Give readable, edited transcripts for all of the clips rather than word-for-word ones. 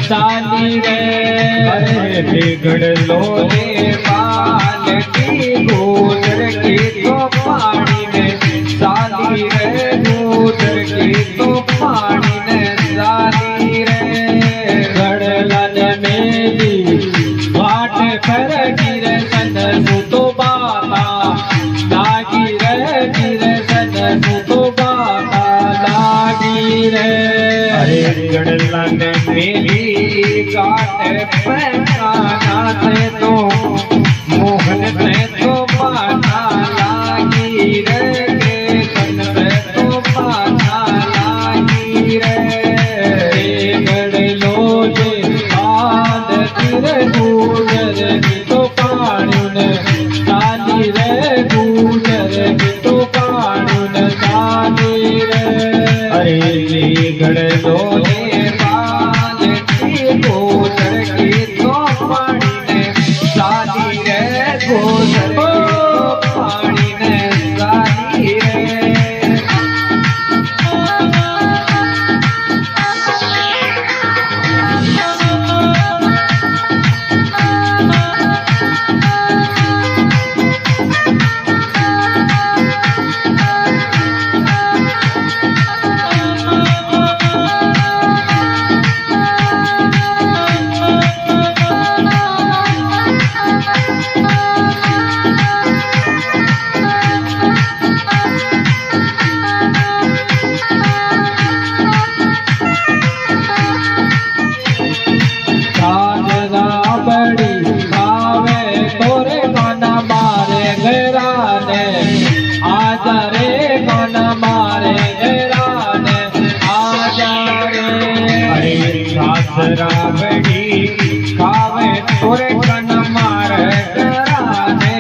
साली रे अरे बिगड़लो रे पालकी गुजर की तो पानी में साली रे गुजर की तो पानी में साली रे गड़लन मेली वाट पर गिरे सन तो बाबा लागी रे गिरे सन तो बाबा लागी रे अरे गड़लन मेली काट पैना से तो मोहन से तो पाना लागी रे सन से तो पाना लागी रे गड़लो जे बाद गिर गुजर तो पाणुन साली रे गुजर तो पाणुन साली रे अरे गड़लो जे बाद गुजर की तो पानी ने साली रे गुजर की तो पानी ने साली रे रावड़ी खावे तोरे कन मारे कराने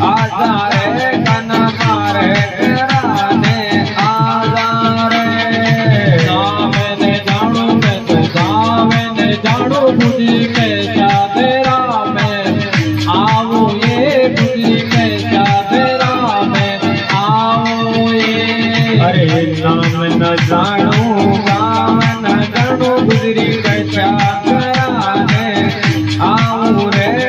आजारे कन मारे कराने आजारे गावे ने जानो मैं तो गावे ने जानो बुद्धि में जादेरा में आओ ये बुद्धि में जादेरा में आओ ये अरे नाम न जानो गावे न जानो गुजरी कराने आऊं रे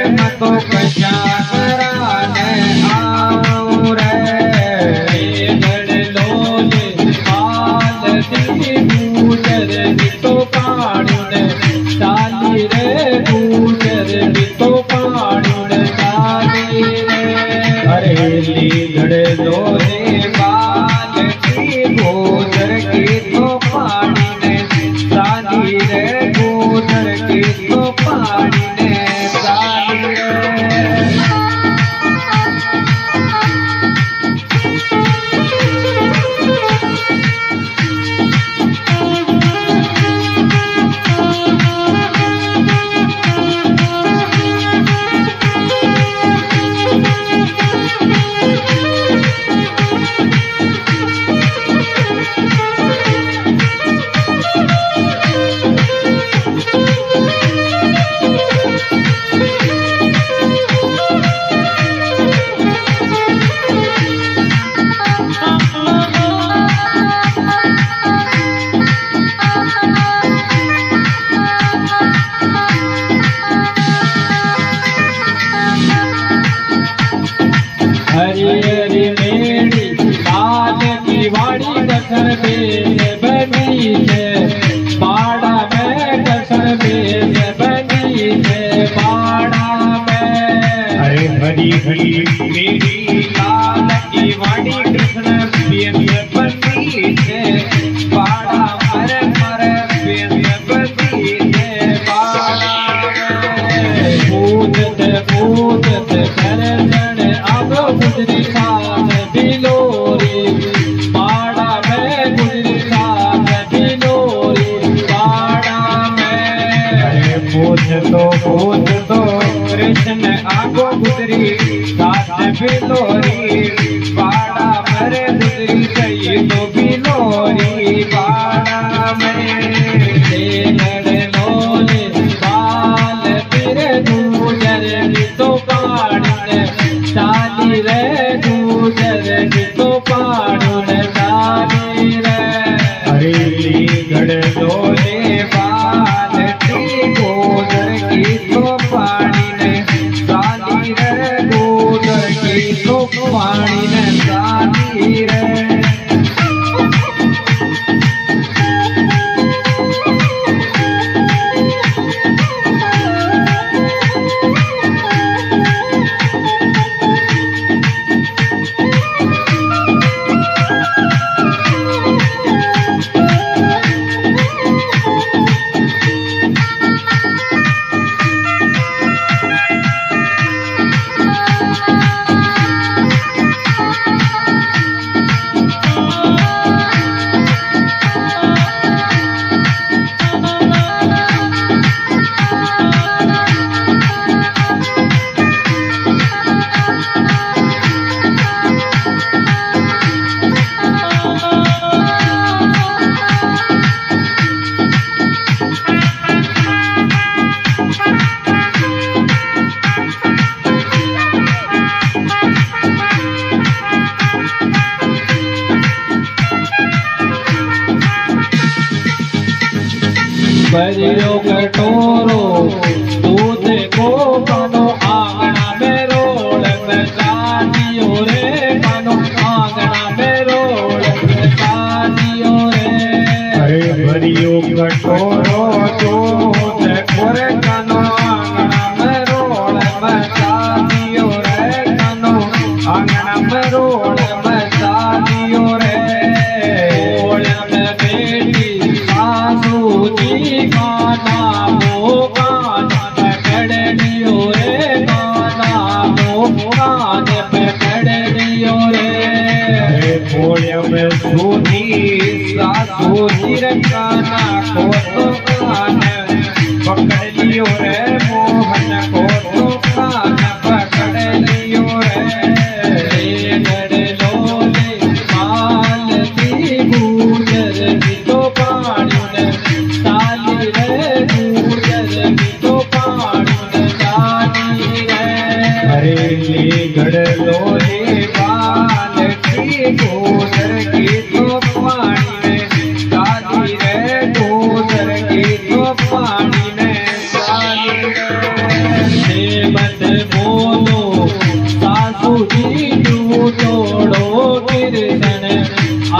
रही मेरी लाल की वाणी कृष्ण बेंद बंदी से बाड़ा मर मर बेंद बंदी से बाड़ा पूजत पूजत दर्शन अब गुजरी साथ बिलोरी बाड़ा में गुजरी साथ बिलोरी बाड़ा में पूज तो कृष्ण आगो गुजरी साथ बिलोरी बाड़ा मरे गुजरी सही तो बिलोरी बाड़ा में लोले बाल फिर गुजर तो पाड़न चाली रे गुजर तो पाड़न चाली रे हरी गढ़ लोले बाल टी गुजर की तो पाड़ी ने चाली रे गुजर की तो पाड़ी ने चाली रे भरियो कटोरो दूध को कानो आंगना में रोल बचानियो रे कानो आंगना में रोल बचानियो रे अरे भरियो कटोरो दूध कोरे कानो आंगना में रोल बचानियो रे कानो आंगना में रोल बचानियो रे ओल में बेटी सासू जी गाना मो गाना पकड़नियो रे गाना मो गाने पकड़नियो रे भोले में सूनी सासू जी रे गाना को तो कान पकड़ लियो रे मोहन को तो कान पकड़ लियो रे गड़ लोले माल दी गुजर तो पानी ने चाली रे गुजर तो पानी चाली रे हरे गड़ लोले बाल की गुजर की तो पानी ने चाली रे गुजर की तो पानी ने चाली रे मत बोलो सासू जी तू तोड़ो कीर्तन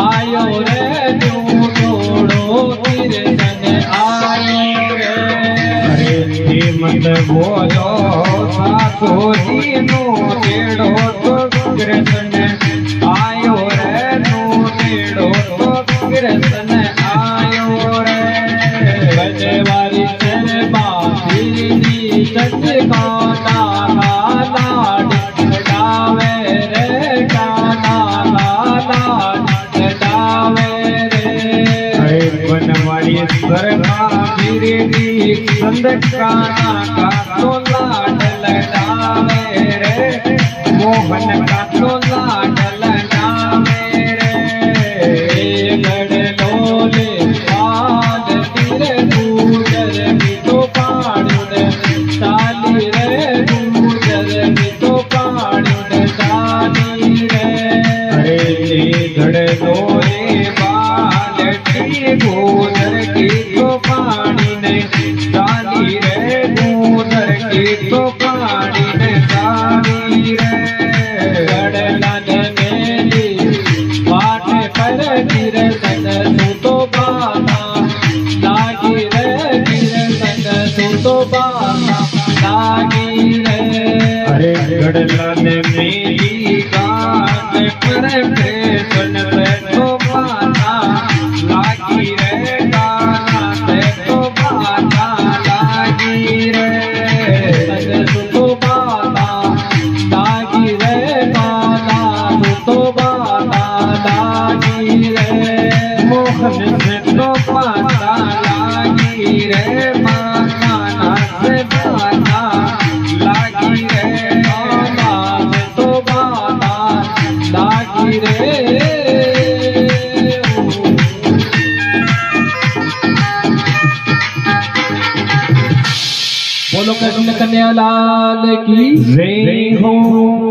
आयो रे तू तोड़ो कीर्तन आयो रे अरे मत बोलो सासू जी नो तेड़ो तो कृष्ण आयो रे नो तेड़ो तो कृष्ण आयो रे बजवारी शर्मा दीदी सच गाना लाड डावे रे गाना लाड डावे रे बनवारी शर्मा दीदी संद गाना का तो लाड लडावे रे मोहन का तो लाड लडावे रे गड़ लोले बाल तीर गुजर तो पाड़न चाली रे गुजर तो पाड़न चाली रे अरे गड़ लोले बाल की गुजर की तो पानी ने चाली रे गुजर की तो पानी ने चाली रे गड़लन मेली बाट पर गिर सन तो बाना लागी रे गिर सन तो बाना लागी रे अरे गड़लन से तो पता लागी रे माँ कान्हा से पता लागी रे कान्हा से तो पता लागी रे। बोलो कृष्ण कन्हैया लाल की जय हो।